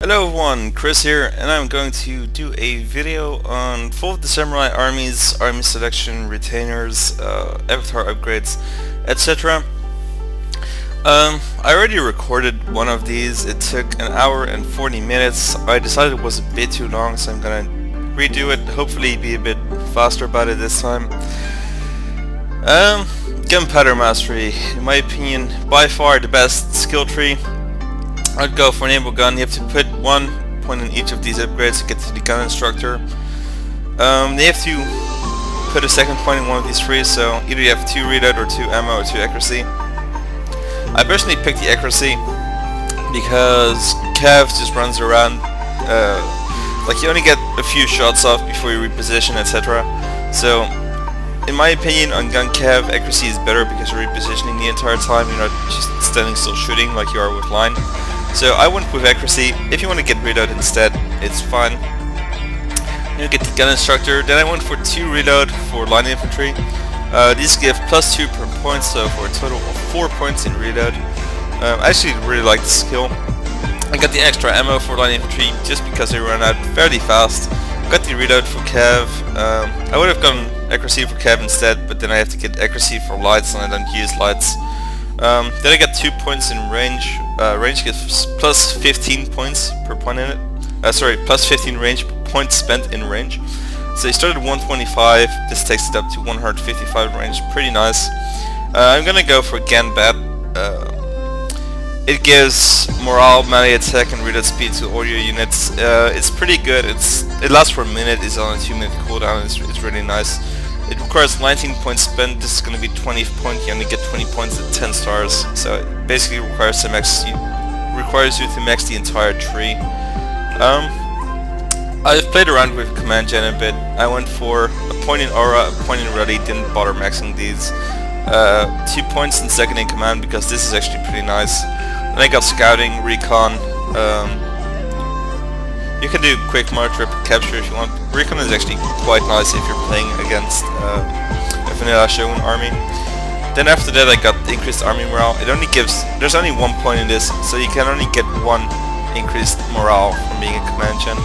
Hello everyone, Chris here, and I'm going to do a video on full of the Samurai armies, army selection, retainers, avatar upgrades, etc. I already recorded one of these. It took an hour and 40 minutes. I decided it was a bit too long, so I'm gonna redo it, hopefully be a bit faster about it this time. Gunpowder mastery, in my opinion, by far the best skill tree. I'd go for enable gun. You have to put 1 point in each of these upgrades to get to the gun instructor. They have to put a second point in one of these trees, so either you have 2 readout or 2 ammo or 2 accuracy. I personally picked the accuracy because Cav just runs around, like you only get a few shots off before you reposition, etc. So in my opinion, on gun Cav, accuracy is better because you're repositioning the entire time. You're not just standing still shooting like you are with line. So I went with accuracy. If you want to get reload instead, it's fine. You get the gun instructor. Then I went for 2 reload for line infantry. These give +2 per point, so for a total of 4 points in reload. I actually really like the skill. I got the extra ammo for line infantry just because they run out fairly fast. Got the reload for Cav. I would have gone accuracy for Cav instead, but then I have to get accuracy for lights, and I don't use lights. Then I got 2 points in range. Range gives +15 points per point in it. Sorry, +15 range points spent in range. So you started at 125. This takes it up to 155 range. Pretty nice. I'm gonna go for Gunbat. It gives morale, melee attack, and reload speed to all your units. It's pretty good. It lasts for a minute. It's on a 2-minute cooldown. It's really nice. It requires 19 points spent. This is going to be 20 points. You only get 20 points at 10 stars. So it basically requires you to max the entire tree. I've played around with command gen a bit. I went for a point in aura, a point in ready. Didn't bother maxing these. 2 points in second in command because this is actually pretty nice. Then I got scouting, recon. You can do quick march, rapid capture if you want. Recon is actually quite nice if you're playing against a vanilla Shogun army. Then after that I got increased army morale. There's only 1 point in this, so you can only get 1 increased morale from being a command gen.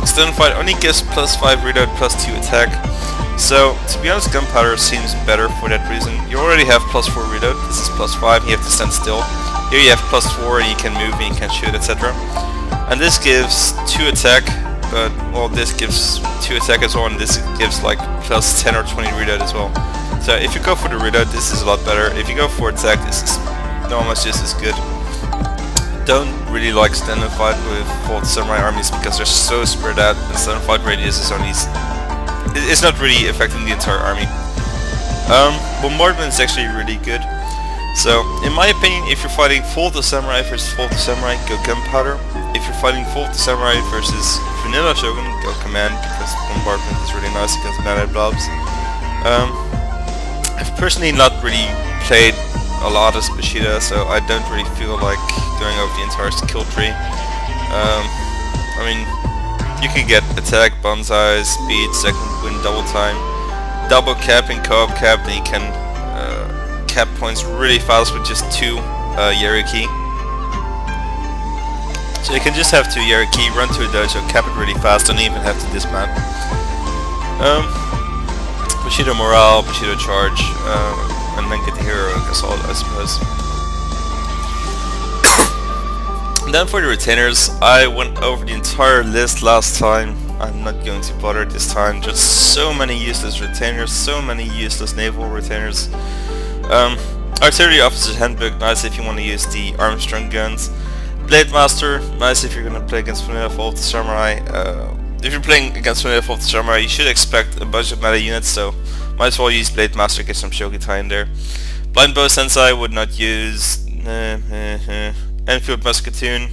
Stun fight only gives +5 reload, +2 attack. So to be honest, Gunpowder seems better for that reason. You already have +4 reload. This is +5. You have to stand still. Here you have +4 and you can move and you can shoot, etc. And this gives 2 attack, but well, this gives 2 attack as well, and this gives like +10 or 20 reload as well. So if you go for the reload, this is a lot better. If you go for attack, this is almost just as good. Don't really like stand and fight with full samurai armies because they're so spread out. The stand and fight radius is only it's not really affecting the entire army. Bombardment is actually really good. So, in my opinion, if you're fighting full to samurai versus full to samurai, go Gunpowder. If you're fighting full to samurai versus vanilla Shogun, go command because bombardment is really nice against melee blobs. I've personally not really played a lot as Bushido, so I don't really feel like going over the entire skill tree. I mean, you can get attack, bonsai, speed, second wind, double time, double cap and co-op cap, and you can cap points really fast with just 2 Yeriki. So you can just have 2 Yeriki, run to a dojo, cap it really fast, don't even have to dismount. Bushido morale, Bushido charge, and then get the hero assault, I suppose. And then for the retainers, I went over the entire list last time. I'm not going to bother this time. Just so many useless retainers, so many useless naval retainers. Artillery Officer's Handbook, nice if you want to use the Armstrong guns. Blade Master, nice if you're going to play against vanilla Full to Samurai. If you're playing against vanilla Full to Samurai, you should expect a bunch of melee units, so might as well use Blade Master, get some Shogitai in there. Blind Bow Sensei would not use. Enfield Musketeer.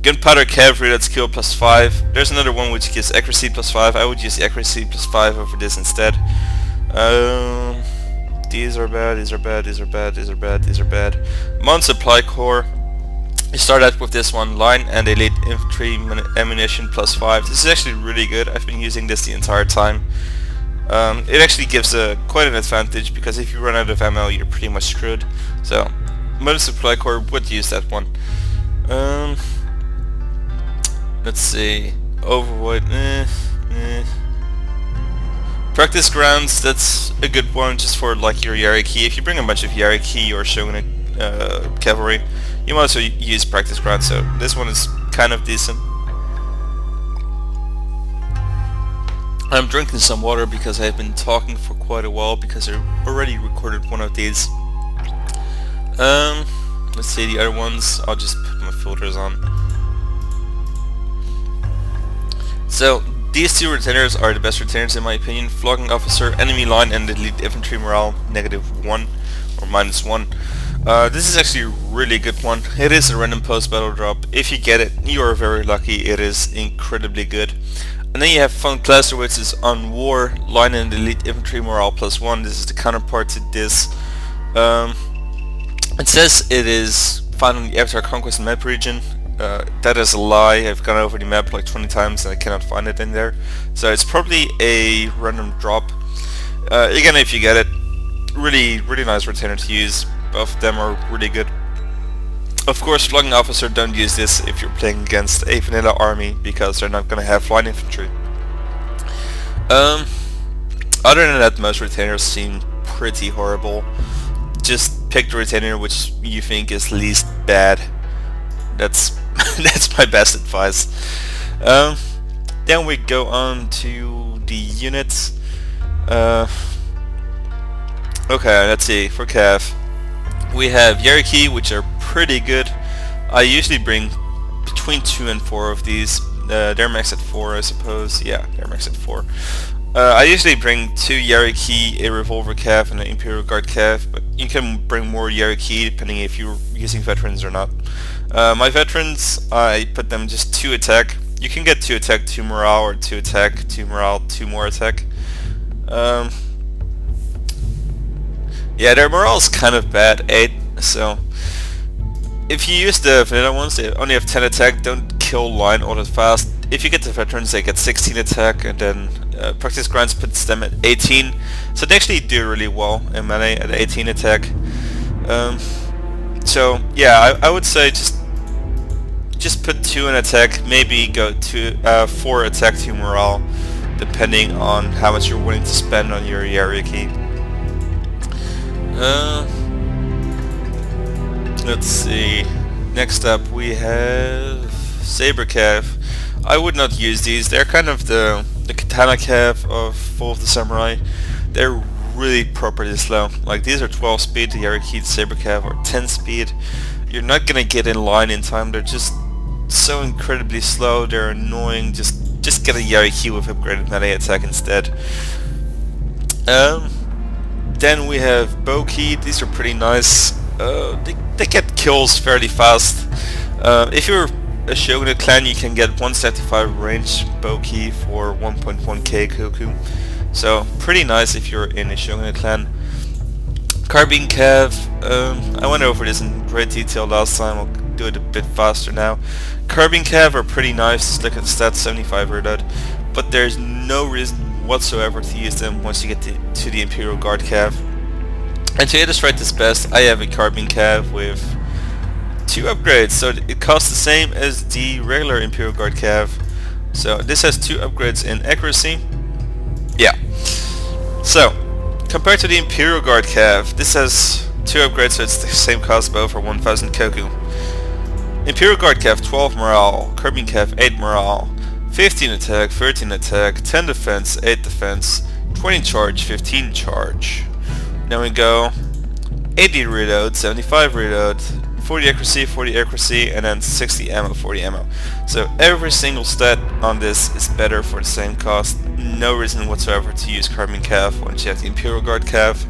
Gunpowder Cav reload skill +5. There's another one which gives accuracy +5. I would use the accuracy +5 over this instead. These are bad, these are bad, these are bad, these are bad, these are bad. Mount Supply Corps. You start out with this one, line and elite infantry ammunition +5. This is actually really good. I've been using this the entire time. It actually gives quite an advantage because if you run out of ammo, you're pretty much screwed. So, Mount Supply Corps would use that one. Let's see. Overweight. Practice grounds. That's a good one just for like your Yariki. If you bring a bunch of Yariki or Shogunate cavalry, you might also use practice grounds. So this one is kind of decent. I'm drinking some water because I've been talking for quite a while because I already recorded one of these. Let's see the other ones. I'll just put my filters on. So these two retainers are the best retainers in my opinion. Flogging officer, enemy line, and elite infantry morale -1 or -1. This is actually a really good one. It is a random post battle drop. If you get it, you are very lucky. It is incredibly good. And then you have von Clausewitz is on war, line and elite infantry morale +1. This is the counterpart to this. It says it is found in the Avatar Conquest map region. That is a lie. I've gone over the map like 20 times and I cannot find it in there. So it's probably a random drop. Again, if you get it, really nice retainer to use. Both of them are really good. Of course, Flogging Officer, don't use this if you're playing against a vanilla army because they're not going to have line infantry. Other than that, most retainers seem pretty horrible. Just pick the retainer which you think is least bad. That's that's my best advice. Then we go on to the units. Okay, let's see. For Cav, we have Yariki, which are pretty good. I usually bring between 2 and 4 of these. They're maxed at 4, I suppose. Yeah, they're maxed at 4. I usually bring 2 Yariki, a Revolver Cav, and an Imperial Guard Cav, but you can bring more Yariki depending if you're using veterans or not. My veterans, I put them just 2 attack. You can get 2 attack, 2 morale, or 2 attack, 2 morale, 2 more attack. Yeah, their morale is kind of bad, 8, so if you use the vanilla ones, they only have 10 attack, don't kill line all that fast. If you get the veterans, they get 16 attack, and then practice grinds puts them at 18, so they actually do really well in melee at 18 attack. So yeah, I would say just put 2 in attack, maybe go to 4 attack, 2 morale, depending on how much you're willing to spend on your Yariki. Let's see. Next up we have Saber Cav. I would not use these. They're kind of the Katana Cav of Fall of the Samurai. They're really properly slow. Like these are 12 speed, the Yariki, the Saber Cav are 10 speed. You're not gonna get in line in time. They're just so incredibly slow. They're annoying. Just get a Yariki with upgraded melee attack instead. Then we have Boki. These are pretty nice. They get kills fairly fast. If you're a Shogunate clan, you can get 175 range Boki for 1.1k Koku. So pretty nice if you're in a Shogunate clan. Carbine Cav. I went over this in great detail last time. I'll do it a bit faster now. Carbine Cav are pretty nice. Just look at the stats, 75 reload. But there's no reason whatsoever to use them once you get to the Imperial Guard Cav. And to illustrate this best, I have a Carbine Cav with 2 upgrades, so it costs the same as the regular Imperial Guard Cav. So this has 2 upgrades in accuracy. Yeah. So compared to the Imperial Guard Cav, this has 2 upgrades, so it's the same cost both for 1000 Koku. Imperial Guard Cav 12 morale, Carbine Cav 8 morale, 15 attack, 13 attack, 10 defense, 8 defense, 20 charge, 15 charge. Then we go 80 reload, 75 reload, 40 accuracy, and then 60 ammo, 40 ammo. So every single stat on this is better for the same cost. No reason whatsoever to use Carbine Cav once you have the Imperial Guard Cav.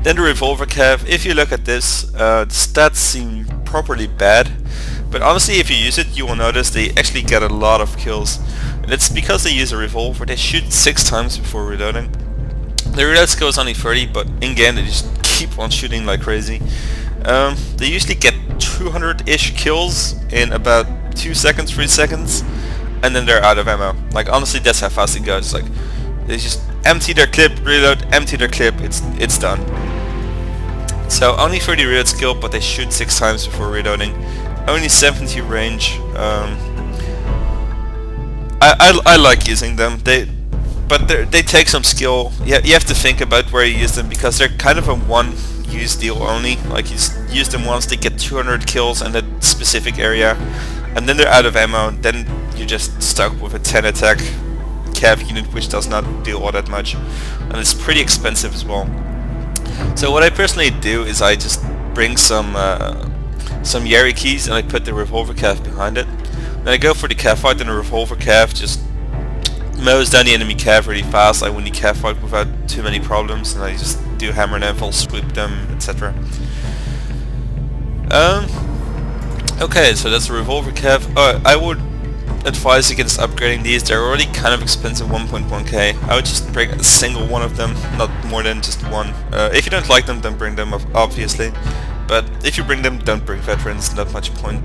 Then the Revolver Cav. If you look at this, the stats seem properly bad, but honestly if you use it you will notice they actually get a lot of kills. And it's because they use a revolver. They shoot 6 times before reloading. The reload skill is only 30, but in game they just keep on shooting like crazy. They usually get 200-ish kills in about 2 seconds, 3 seconds, and then they're out of ammo. Like honestly, that's how fast it goes. Like they just empty their clip, reload, empty their clip, it's done. So only 30 reload skill, but they shoot 6 times before reloading. Only 70 range. I like using them. They take some skill. You have to think about where you use them because they're kind of a one-use deal only. Like you use them once, they get 200 kills in that specific area, and then they're out of ammo. And then you're just stuck with a 10 attack cav unit, which does not do all that much, and it's pretty expensive as well. So what I personally do is I just bring some Yari keys and I put the revolver cav behind it. Then I go for the cav fight, and the revolver cav just mows down the enemy cav really fast. I win the cav fight without too many problems, and I just do hammer and anvil, sweep them, etc. Okay, so that's the revolver cav. I would advise against upgrading these. They're already kind of expensive, 1.1k. I would just bring a single one of them, not more than just one. If you don't like them, don't bring them, obviously. But if you bring them, don't bring veterans, not much point.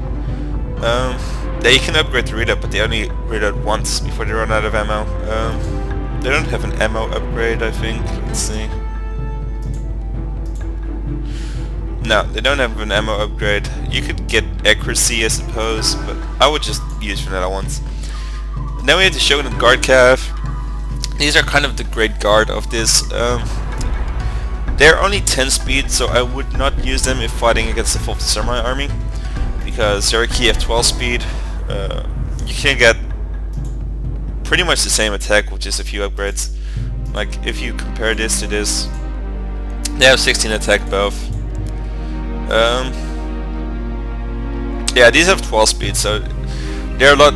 Yeah, you can upgrade the readout, but they only reload once before they run out of ammo. They don't have an ammo upgrade, I think. Let's see. No, they don't have an ammo upgrade. You could get accuracy, I suppose, but I would just use vanilla ones. Now we have the Shogun and Guard Cav. These are kind of the great guard of this. They're only 10 speed, so I would not use them if fighting against the FoTS Samurai army, because they're a key of 12 speed. You can get pretty much the same attack with just a few upgrades. Like if you compare this to this, they have 16 attack both. Yeah, these have 12 speed, so they're a lot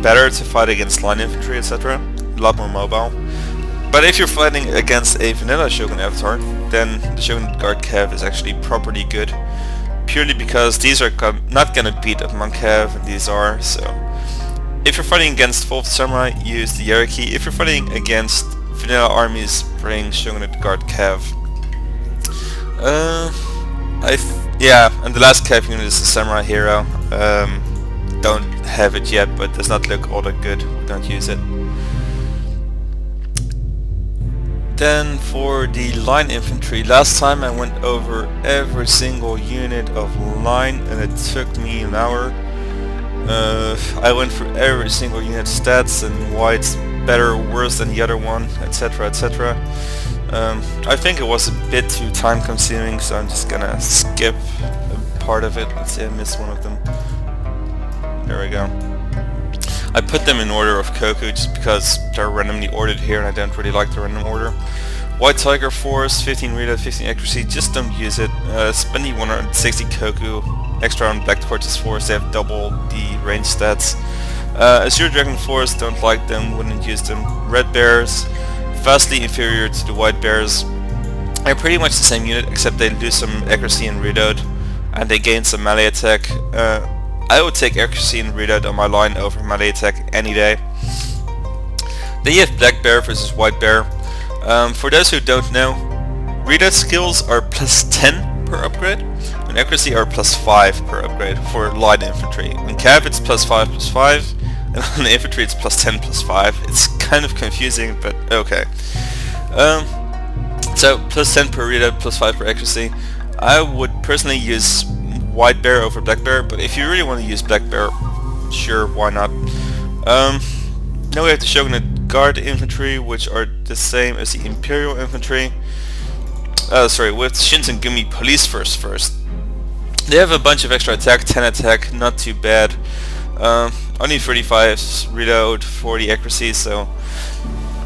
better to fight against line infantry, etc. A lot more mobile. But if you're fighting against a vanilla Shogun avatar, then the Shogun Guard Cav is actually properly good. Purely because these are not gonna beat up Monk Cav, and these are, so... If you're fighting against FoTS Samurai, use the Yariki. If you're fighting against vanilla armies, bring Shogun Guard Cav. Yeah, and the last cav unit is the Samurai Hero. Don't have it yet, but does not look all that good. Don't use it. Then for the line infantry, last time I went over every single unit of line and it took me an hour. I went through every single unit stats and why it's better or worse than the other one, etc, etc. I think it was a bit too time consuming, so I'm just gonna skip a part of it. Let's see, I missed one of them. There we go. I put them in order of Koku just because they're randomly ordered here and I don't really like the random order. White Tiger Force, 15 reload, 15 accuracy, just don't use it. Spend the 160 Koku extra on Black Torch's Force, they have double the range stats. Azure Dragon Force, don't like them, wouldn't use them. Red Bears, vastly inferior to the White Bears. They're pretty much the same unit, except they lose some accuracy and reload, and they gain some melee attack. I would take accuracy and reload on my line over melee attack any day. Then you have Black Bear versus White Bear. For those who don't know, reload skills are plus 10 per upgrade, and accuracy are plus 5 per upgrade for light infantry. On cav it's plus 5 plus 5, and on infantry it's plus 10 plus 5. It's kind of confusing, but okay. So plus 10 per reload, plus 5 per accuracy. I would personally use White Bear over Black Bear, but if you really want to use Black Bear, sure, why not. Now we have the Shogun Guard Infantry, which are the same as the Imperial Infantry. Sorry, with Shinsengumi Police Force first. They have a bunch of extra attack, 10 attack, not too bad. Only 35 reload, 40 accuracy, so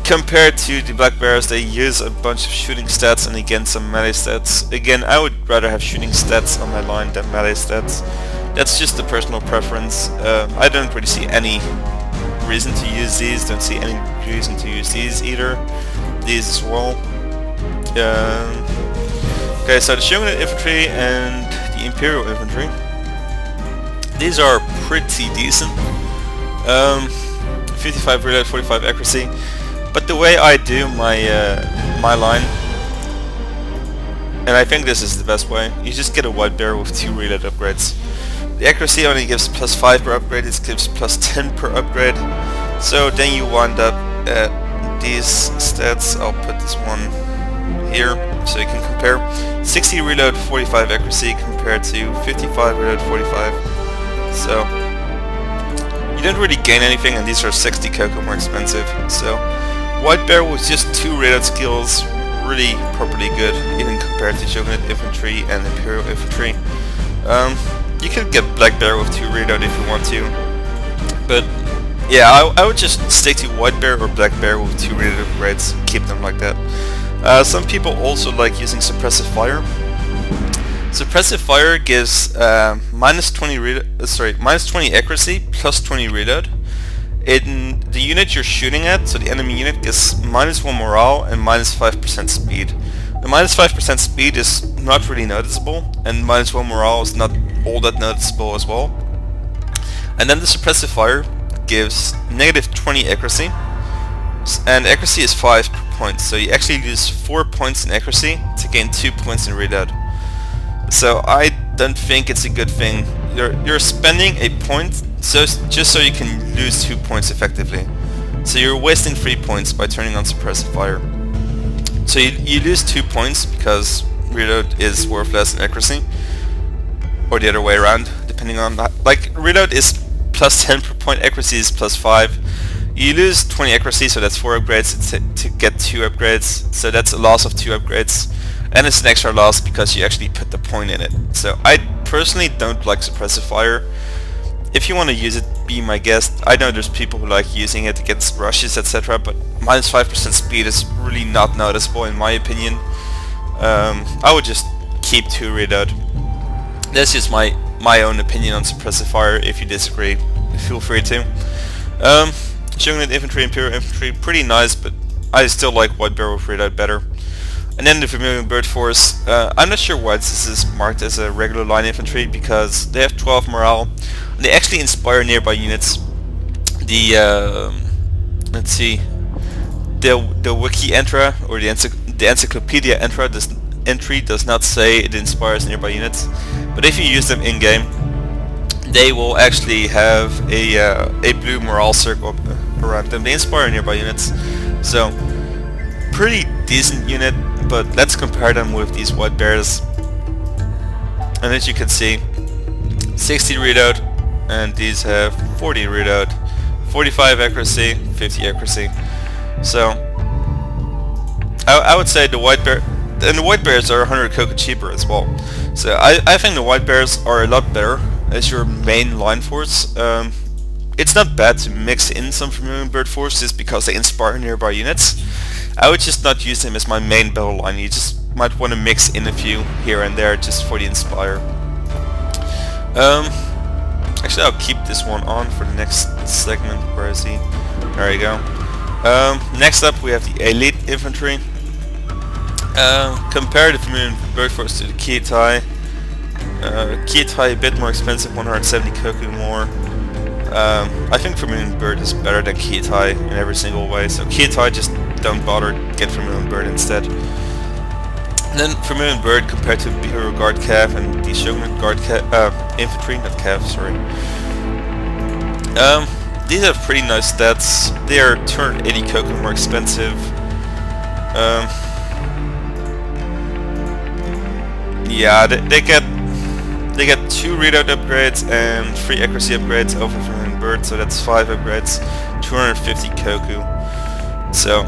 compared to the Black Bears, they use a bunch of shooting stats and again some melee stats. Again, I would rather have shooting stats on my line than melee stats. That's just a personal preference. I don't really see any reason to use these, don't see any reason to use these either. These as well. Okay, so the Shogun Infantry and the Imperial Infantry. These are pretty decent. 55 reload, 45 accuracy. But the way I do my my line, and I think this is the best way, you just get a White Bear with 2 reload upgrades. The accuracy only gives plus 5 per upgrade, it gives plus 10 per upgrade. So then you wind up at these stats. I'll put this one here so you can compare. 60 reload, 45 accuracy compared to 55 reload, 45. So you don't really gain anything, and these are 60 cocoa more expensive. So White Bear with just 2 readout skills, really properly good, even compared to Shogunate Infantry and Imperial Infantry. You can get Black Bear with 2 readout if you want to, but yeah, I would just stick to White Bear or Black Bear with 2 readout upgrades, keep them like that. Some people also like using Suppressive Fire. Suppressive Fire gives minus 20 accuracy plus 20 reload. In the unit you're shooting at, so the enemy unit, gets minus 1 morale and minus 5% speed. The minus 5% speed is not really noticeable, and minus 1 morale is not all that noticeable as well. And then the Suppressive Fire gives negative 20 accuracy, and accuracy is 5 per point, so you actually lose 4 points in accuracy to gain 2 points in reload. So I don't think it's a good thing. You're spending a point just so you can lose 2 points effectively. So you're wasting 3 points by turning on Suppressive Fire. So you lose 2 points because reload is worth less than accuracy, or the other way around, depending on that. Like, reload is plus 10 per point, accuracy is plus 5. You lose 20 accuracy, so that's 4 upgrades to get 2 upgrades, so that's a loss of 2 upgrades. And it's an extra loss because you actually put the point in it. So I personally don't like Suppressive Fire. If you want to use it, be my guest. I know there's people who like using it against rushes, etc. But minus 5% speed is really not noticeable in my opinion. I would just keep 2 reload. That's just my own opinion on Suppressive Fire. If you disagree, feel free to. Shogunate Infantry, Imperial Infantry, pretty nice, but I still like White Bear with reload better. And then the Vermilion Bird Force, I'm not sure why this is marked as a regular line infantry, because they have 12 morale, and they actually inspire nearby units. The, let's see, the Wiki Entra, or the Encyclopedia entry does not say it inspires nearby units, but if you use them in-game, they will actually have a blue morale circle around them. They inspire nearby units, so pretty decent unit. But let's compare them with these White Bears, and as you can see, 60 reload, and these have 40 reload, 45 accuracy, 50 accuracy. So I would say the White Bear, and the White Bears are 100 cocoa cheaper as well. So I think the White Bears are a lot better as your main line force. It's not bad to mix in some Vermilion Bird forces because they inspire nearby units. I would just not use them as my main battle line. You just might want to mix in a few here and there just for the inspire. Actually, I'll keep this one on for the next segment. Where is he? There you go. Next up we have the Elite Infantry. Compare the Vermilion Bird Force to the Kietai. Kietai a bit more expensive, 170 koku more. I think Vermilion Bird is better than Kietai in every single way, so Kietai, just don't bother, get Vermilion Bird instead. And then Vermilion Bird compared to Imperial Guard Cav and the Shogunate Guard Infantry, not Cav, sorry. These have pretty nice stats. They are 280 koku more expensive. Yeah, they get 2 readout upgrades and 3 accuracy upgrades over Vermilion Bird, so that's 5 upgrades, 250 koku. So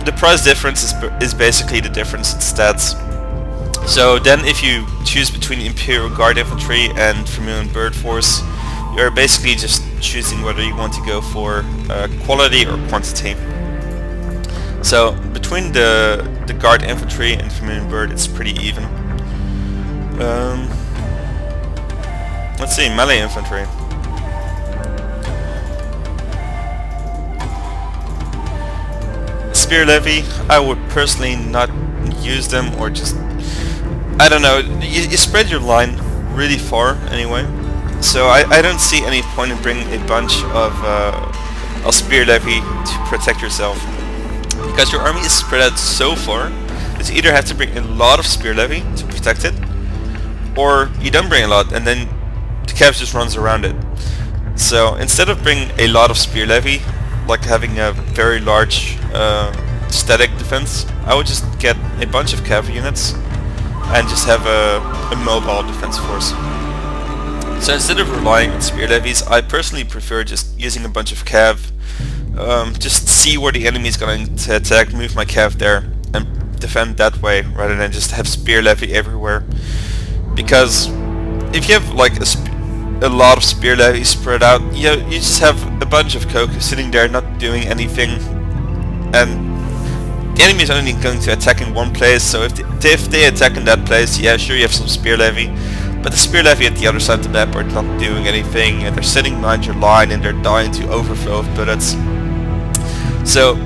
the price difference is basically the difference in stats. So then if you choose between Imperial Guard Infantry and Vermilion Bird Force, you're basically just choosing whether you want to go for quality or quantity. So between the Guard Infantry and Vermilion Bird, it's pretty even. Let's see, Melee Infantry. Spear Levy, I would personally not use them, or just, I don't know, you spread your line really far anyway, so I don't see any point in bringing a bunch of Spear Levy to protect yourself, because your army is spread out so far that you either have to bring a lot of Spear Levy to protect it, or you don't bring a lot and then the Cav just runs around it. So instead of bringing a lot of Spear Levy, like having a very large static defense, I would just get a bunch of Cav units and just have a mobile defense force. So instead of relying on spear levies, I personally prefer just using a bunch of cav. Just see where the enemy is going to attack, move my cav there, and defend that way, rather than just have spear levy everywhere. Because if you have like a lot of spear levies spread out, you just have a bunch of Koku sitting there not doing anything, and the enemy is only going to attack in one place. So if they attack in that place, yeah, sure, you have some spear levy, but the spear levy at the other side of the map are not doing anything, and they're sitting behind your line and they're dying to overflow of bullets. So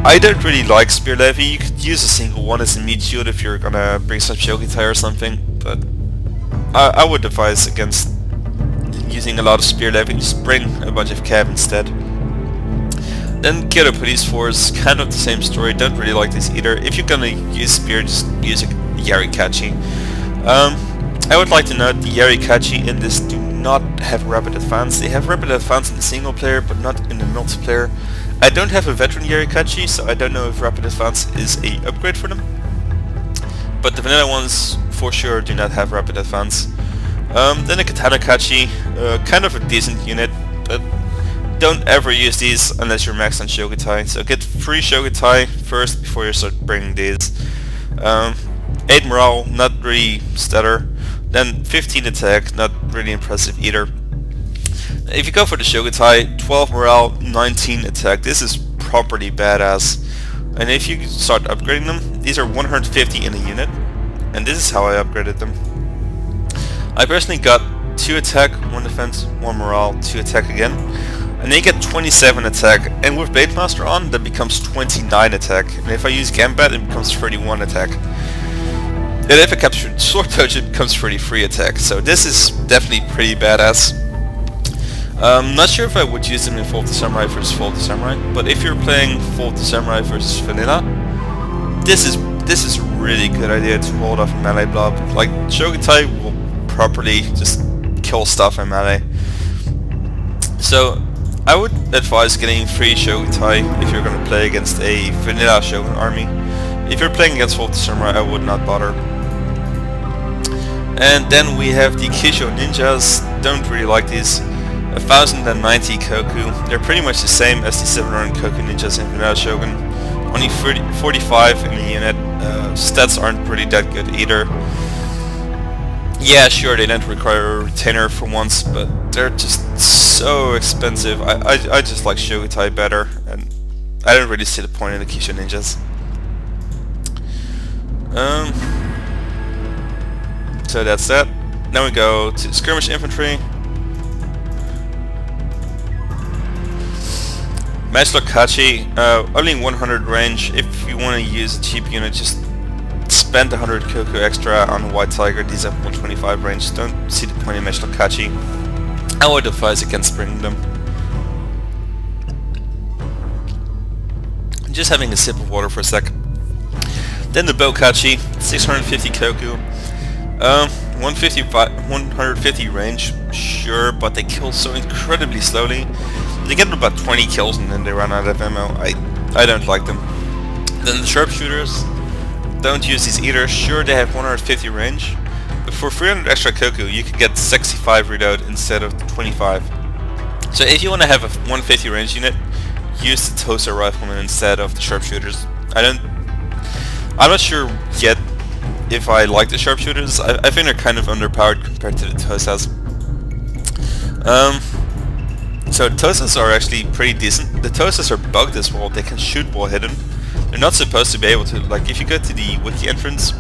I don't really like spear levy. You could use a single one as a meat shield if you're gonna bring some Shogitai or something, but I would advise against using a lot of spear levy. Just bring a bunch of cav instead. Then Kyoto Police Force, kind of the same story. Don't really like this either. If you're gonna use spear, just use a Yarikachi. I would like to note the Yarikachi in this do not have rapid advance. They have rapid advance in the single player, but not in the multiplayer. I don't have a veteran Yarikachi, so I don't know if rapid advance is a upgrade for them. But the vanilla ones for sure do not have rapid advance. Then the Katana Kachi, kind of a decent unit, but don't ever use these unless you're maxed on Shogitai. So get 3 Shogitai first before you start bringing these. 8 morale, not really stellar. Then 15 attack, not really impressive either. If you go for the Shogitai, 12 morale, 19 attack. This is properly badass. And if you start upgrading them, these are 150 in a unit. And this is how I upgraded them. I personally got 2 attack, 1 defense, 1 morale, 2 attack again. And they get 27 attack, and with Blade Master on, that becomes 29 attack. And if I use Gambat, it becomes 31 attack. And if I capture Sword Touch, it becomes 33 attack. So this is definitely pretty badass. Not sure if I would use them in FoTS Samurai versus FoTS Samurai, but if you're playing FoTS Samurai versus Vanilla, this is a really good idea to hold off a melee blob. Like, Shogitai will properly just kill stuff in melee. So I would advise getting 3 Shogitai if you're going to play against a vanilla Shogun army. If you're playing against FoTS Samurai, I would not bother. And then we have the Kisho Ninjas. Don't really like these. 1090 Koku. They're pretty much the same as the 700 Koku Ninjas in vanilla Shogun. Only 45 in the unit. Stats aren't really that good either. Yeah, sure, they don't require a retainer for once, but they're just so expensive. I just like Shogitai better, and I don't really see the point in the Kisho Ninjas. So that's that. Then we go to Skirmish Infantry. Matchlock Kachi, only 100 range. If you want to use a cheap unit, just spend 100 Koku extra on White Tiger. These have 125 range. Don't see the point in Matchlock Kachi. I would advise against bringing them. Just having a sip of water for a sec. Then the Bokachi, 650 Koku. 150 range, sure, but they kill so incredibly slowly. They get about 20 kills and then they run out of ammo. I don't like them. Then the Sharpshooters, don't use these either. Sure, they have 150 range, but for 300 extra Koku, you could get 65 reload instead of 25. So if you want to have a 150 range unit, use the Tosa Riflemen instead of the Sharpshooters. I'm not sure yet if I like the Sharpshooters. I think they're kind of underpowered compared to the Tosas. So Tosas are actually pretty decent. The Tosas are bugged as well. They can shoot while hidden. They're not supposed to be able to. Like, if you go to the wiki entrance,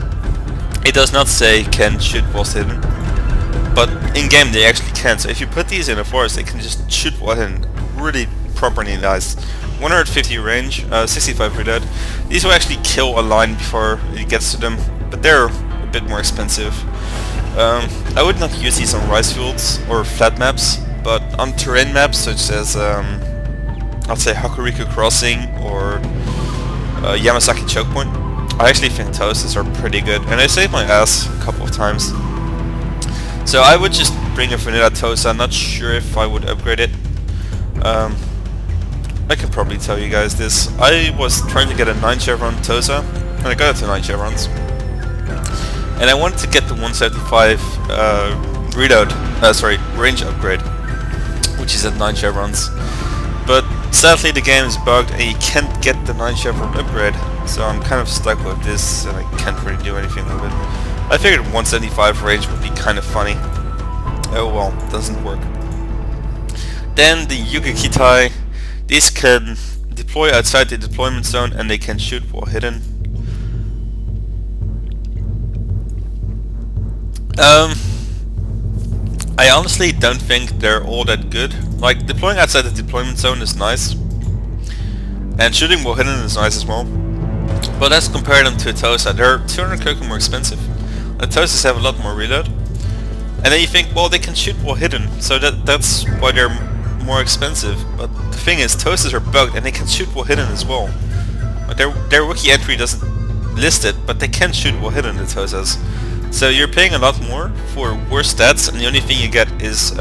it does not say can shoot while hidden, but in game they actually can. So if you put these in a forest, they can just shoot while hidden. Really properly nice. 150 range, 65 reload. These will actually kill a line before it gets to them, but they're a bit more expensive. I would not use these on rice fields or flat maps, but on terrain maps such as I'd say Hokuriku Crossing or Yamasaki Choke Point, I actually think Tosas are pretty good, and I saved my ass a couple of times. So I would just bring a vanilla Tosa. I'm not sure if I would upgrade it. I can probably tell you guys this. I was trying to get a 9 chevron Tosa, and I got it to 9 chevrons. And I wanted to get the 175 reload range upgrade, which is at 9 chevrons. But sadly the game is bugged and you can't get the 9 chevron upgrade, so I'm kind of stuck with this and I can't really do anything with it. I figured 175 range would be kind of funny. Oh well, doesn't work. Then the Yuga-Kitai. These can deploy outside the deployment zone and they can shoot while hidden. I honestly don't think they're all that good. Like, deploying outside the deployment zone is nice, and shooting while hidden is nice as well. But let's compare them to a Tosa. They're 200 Koku more expensive. The Tosas have a lot more reload. And then you think, well, they can shoot while hidden, so that's why they're more expensive. But the thing is, Tosas are bugged and they can shoot while hidden as well. Their wiki entry doesn't list it, but they can shoot while hidden, the Tosas. So you're paying a lot more for worse stats, and the only thing you get is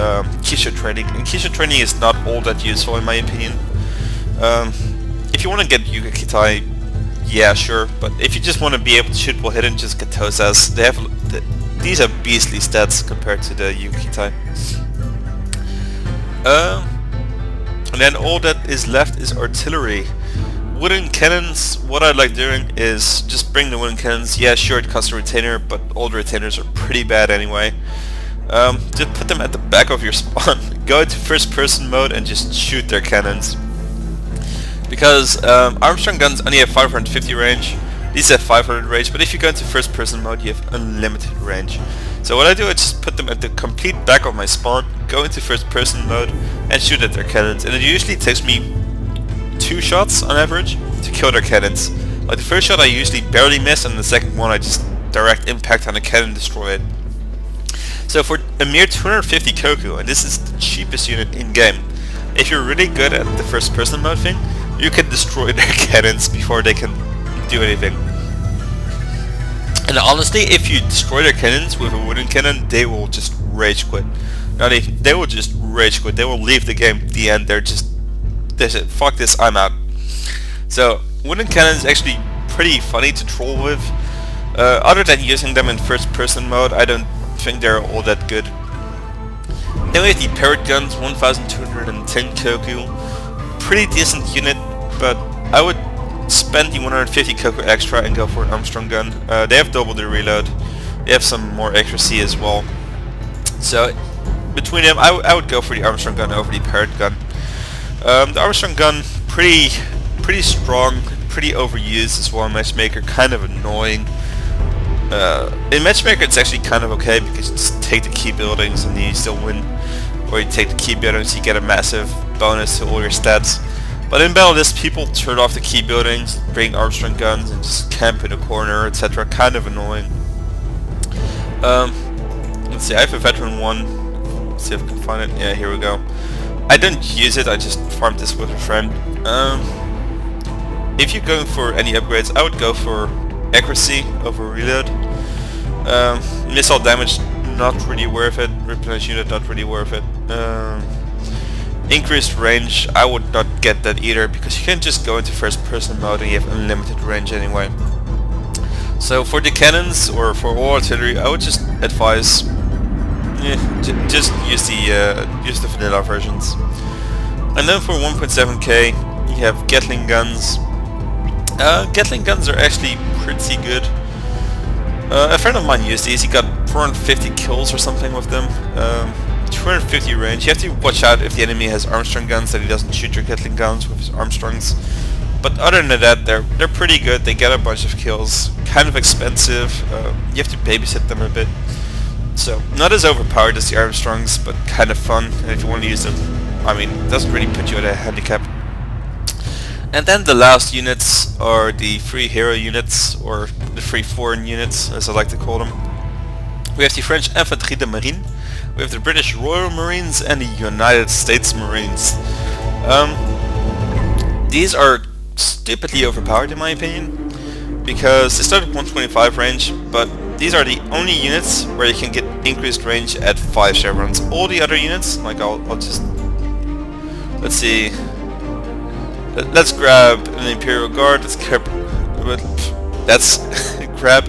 Kisho training. And Kisho training is not all that useful in my opinion. If you want to get Yuga Kitai, yeah, sure. But if you just want to be able to shoot while hidden, just get Tosas. They have these are beastly stats compared to the Yuga Kitai. And then all that is left is artillery. Wooden cannons, what I like doing is just bring the wooden cannons. Yeah, sure, it costs a retainer, but all the retainers are pretty bad anyway. Just put them at the back of your spawn. Go into first person mode and just shoot their cannons. Because Armstrong guns only have 550 range. These have 500 range, but if you go into first person mode you have unlimited range. So what I do is just put them at the complete back of my spawn, go into first person mode and shoot at their cannons. And it usually takes me 2 shots on average to kill their cannons. Like the first shot I usually barely miss, and the second one I just direct impact on the cannon, destroy it. So for a mere 250 Koku, and this is the cheapest unit in game, if you're really good at the first person mode thing, you can destroy their cannons before they can do anything. And honestly, if you destroy their cannons with a wooden cannon, they will just rage quit. They will just rage quit. They will leave the game at the end. They said, fuck this, I'm out. So wooden cannon is actually pretty funny to troll with. Other than using them in first person mode, I don't think they're all that good. Then we have the parrot guns, 1210 Koku. Pretty decent unit, but I would spend the 150 Koku extra and go for an Armstrong gun. They have double the reload. They have some more accuracy as well. So between them, I would go for the Armstrong gun over the parrot gun. The Armstrong gun, pretty strong, pretty overused as well in Matchmaker, kind of annoying. In Matchmaker it's actually kind of okay because you just take the key buildings and you still win. Or you take the key buildings, you get a massive bonus to all your stats. But in Battle List, people turn off the key buildings, bring Armstrong guns and just camp in a corner, etc. Kind of annoying. Let's see, I have a veteran one. Let's see if I can find it. Yeah, here we go. I don't use it, I just farmed this with a friend. If you're going for any upgrades, I would go for accuracy over reload. Missile damage, not really worth it. Replenish unit, not really worth it. Increased range, I would not get that either, because you can just go into first person mode and you have unlimited range anyway. So for the cannons or for all artillery, I would just advise just use the vanilla versions. And then for 1.7k you have Gatling guns. Gatling guns are actually pretty good. A friend of mine used these. He got 450 kills or something with them. 250 range. You have to watch out if the enemy has Armstrong guns that he doesn't shoot your Gatling guns with his Armstrongs. But other than that, they're pretty good. They get a bunch of kills. Kind of expensive. You have to babysit them a bit. So not as overpowered as the Armstrongs, but kind of fun. And if you want to use them, I mean, it doesn't really put you at a handicap. And then the last units are the free hero units, or the free foreign units, as I like to call them. We have the French Infantry de Marine, we have the British Royal Marines, and the United States Marines. These are stupidly overpowered in my opinion, because they start at 125 range, but these are the only units where you can get increased range at 5 chevrons. All the other units, like I'll just... Let's see... Let's grab an Imperial Guard, let's grab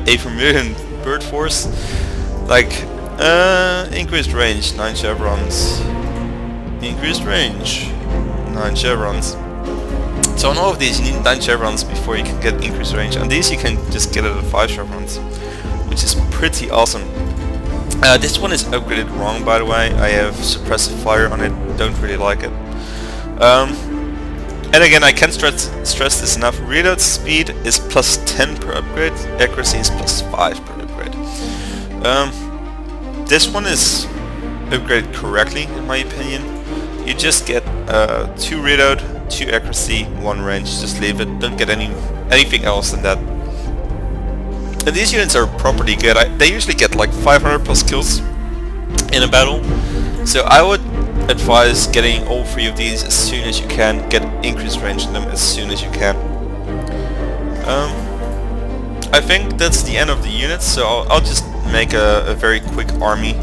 a Vermilion Bird Force. Like, Increased range, 9 chevrons. Increased range, 9 chevrons. So on all of these you need 9 chevrons before you can get increased range. On these you can just get it at 5 chevrons, which is pretty awesome. This one is upgraded wrong, by the way. I have suppressive fire on it, don't really like it. And again, I can't stress this enough. Reload speed is plus 10 per upgrade, accuracy is plus 5 per upgrade. This one is upgraded correctly, in my opinion. You just get 2 reload, 2 accuracy, 1 range. Just leave it. Don't get anything else than that. And these units are properly good. They usually get like 500 plus kills in a battle. So I would advise getting all 3 of these as soon as you can. Get increased range in them as soon as you can. I think that's the end of the units. So I'll just make a very quick army,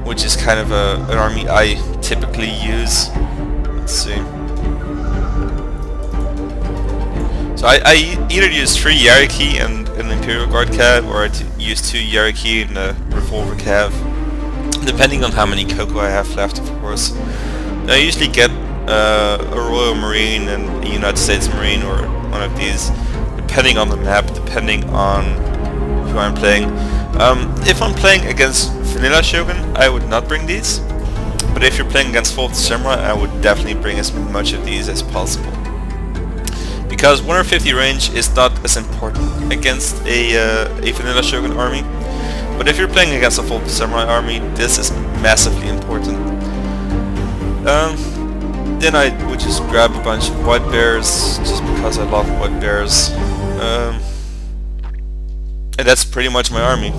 which is kind of an army I typically use. Let's see. So I either use 3 Yariki and an Imperial Guard Cav, or I use 2 Yariki and a Revolver Cav, depending on how many Cocoa I have left, of course. I usually get a Royal Marine and a United States Marine, or one of these, depending on the map, depending on who I'm playing. If I'm playing against Vanilla Shogun, I would not bring these. But if you're playing against FoTS Samurai, I would definitely bring as much of these as possible. Because 150 range is not as important against a Vanilla Shogun army. But if you're playing against a FoTS Samurai army, this is massively important. Then I would just grab a bunch of White Bears, just because I love White Bears. And that's pretty much my army.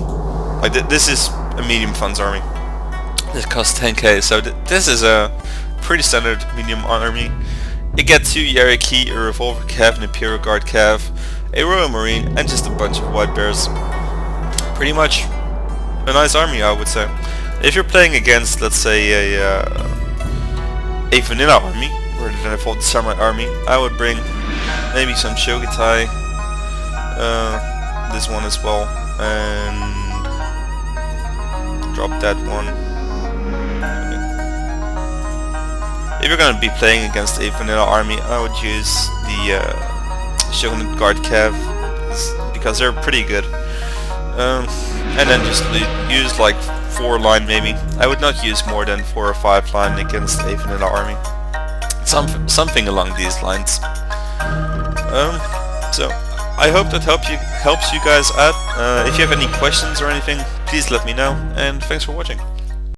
Like this is a medium funds army. This costs 10k, so this is a pretty standard medium army. You get 2 Yariki, a Revolver Cav, an Imperial Guard Cav, a Royal Marine, and just a bunch of White Bears. Pretty much a nice army, I would say. If you're playing against, let's say, a vanilla army, rather than a FoTS Samurai army, I would bring maybe some Shogitai, this one as well, and drop that one. If you're gonna be playing against a vanilla army, I would use the Shogunate Guard Cav, because they're pretty good. And then just use like 4 line maybe. I would not use more than 4 or 5 line against a vanilla army. Something along these lines. So I hope that helps you guys out. If you have any questions or anything, please let me know, and thanks for watching.